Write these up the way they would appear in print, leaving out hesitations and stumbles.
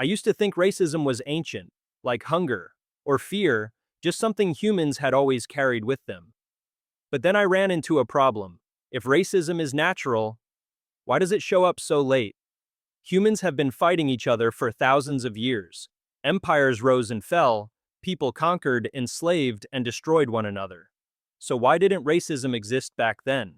I used to think racism was ancient, like hunger or fear, just something humans had always carried with them. But then I ran into a problem. If racism is natural, why does it show up so late? Humans have been fighting each other for thousands of years. Empires rose and fell, people conquered, enslaved, and destroyed one another. So why didn't racism exist back then?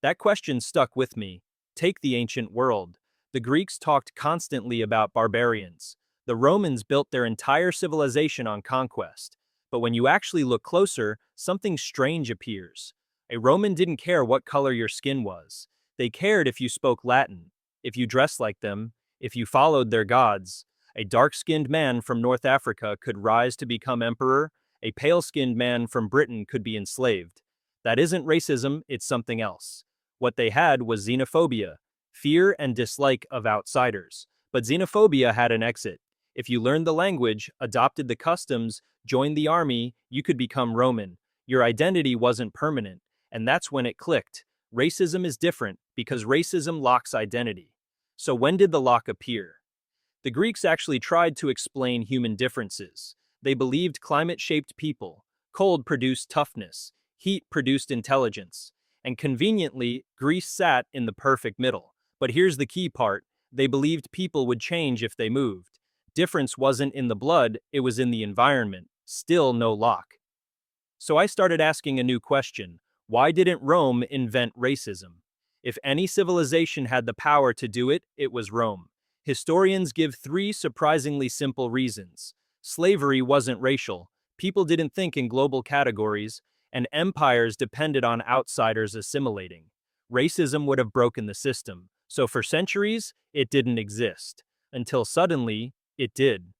That question stuck with me. Take the ancient world. The Greeks talked constantly about barbarians. The Romans built their entire civilization on conquest. But when you actually look closer, something strange appears. A Roman didn't care what color your skin was. They cared if you spoke Latin, if you dressed like them, if you followed their gods. A dark-skinned man from North Africa could rise to become emperor. A pale-skinned man from Britain could be enslaved. That isn't racism, it's something else. What they had was xenophobia, fear and dislike of outsiders. But xenophobia had an exit. If you learned the language, adopted the customs, joined the army, you could become Roman. Your identity wasn't permanent, and that's when it clicked. Racism is different because racism locks identity. So when did the lock appear? The Greeks actually tried to explain human differences. They believed climate shaped people, cold produced toughness, heat produced intelligence, and conveniently, Greece sat in the perfect middle. But here's the key part: they believed people would change if they moved. Difference wasn't in the blood, it was in the environment. Still no lock. So I started asking a new question. Why didn't Rome invent racism? If any civilization had the power to do it, it was Rome. Historians give three surprisingly simple reasons. Slavery wasn't racial, people didn't think in global categories, and empires depended on outsiders assimilating. Racism would have broken the system, so for centuries, it didn't exist. Until suddenly, it did.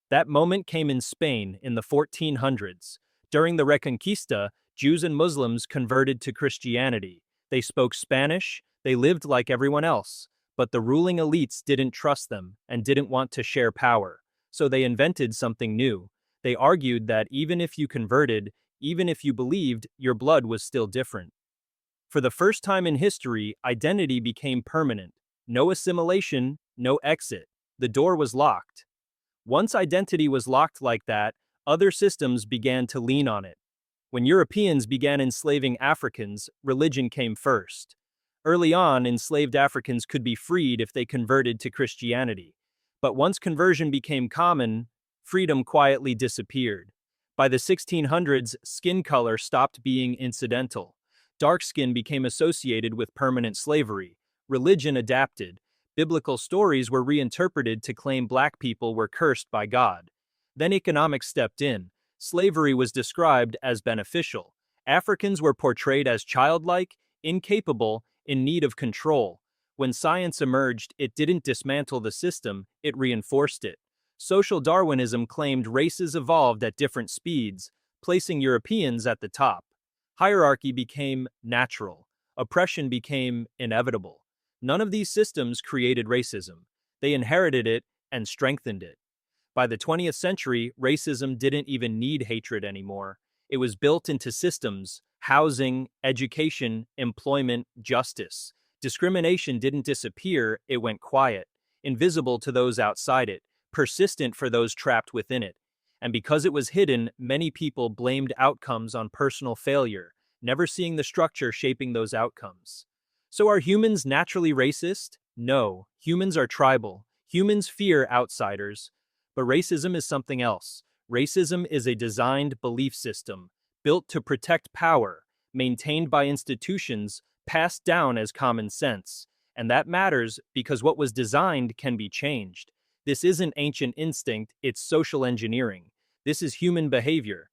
That moment came in Spain in the 1400s. During the Reconquista, Jews and Muslims converted to Christianity. They spoke Spanish, they lived like everyone else, but the ruling elites didn't trust them and didn't want to share power. So they invented something new. They argued that even if you converted, even if you believed, your blood was still different. For the first time in history, identity became permanent. No assimilation, no exit. The door was locked. Once identity was locked like that, other systems began to lean on it. When Europeans began enslaving Africans, religion came first. Early on, enslaved Africans could be freed if they converted to Christianity. But once conversion became common, freedom quietly disappeared. By the 1600s, skin color stopped being incidental. Dark skin became associated with permanent slavery. Religion adapted. Biblical stories were reinterpreted to claim black people were cursed by God. Then economics stepped in. Slavery was described as beneficial. Africans were portrayed as childlike, incapable, in need of control. When science emerged, it didn't dismantle the system, it reinforced it. Social Darwinism claimed races evolved at different speeds, placing Europeans at the top. Hierarchy became natural. Oppression became inevitable. None of these systems created racism. They inherited it and strengthened it. By the 20th century, racism didn't even need hatred anymore. It was built into systems: housing, education, employment, justice. Discrimination didn't disappear, it went quiet, invisible to those outside it, persistent for those trapped within it. And because it was hidden, many people blamed outcomes on personal failure, never seeing the structure shaping those outcomes. So are humans naturally racist? No, humans are tribal. Humans fear outsiders. But racism is something else. Racism is a designed belief system, built to protect power, maintained by institutions, passed down as common sense. And that matters because what was designed can be changed. This isn't ancient instinct, it's social engineering. This is human behavior.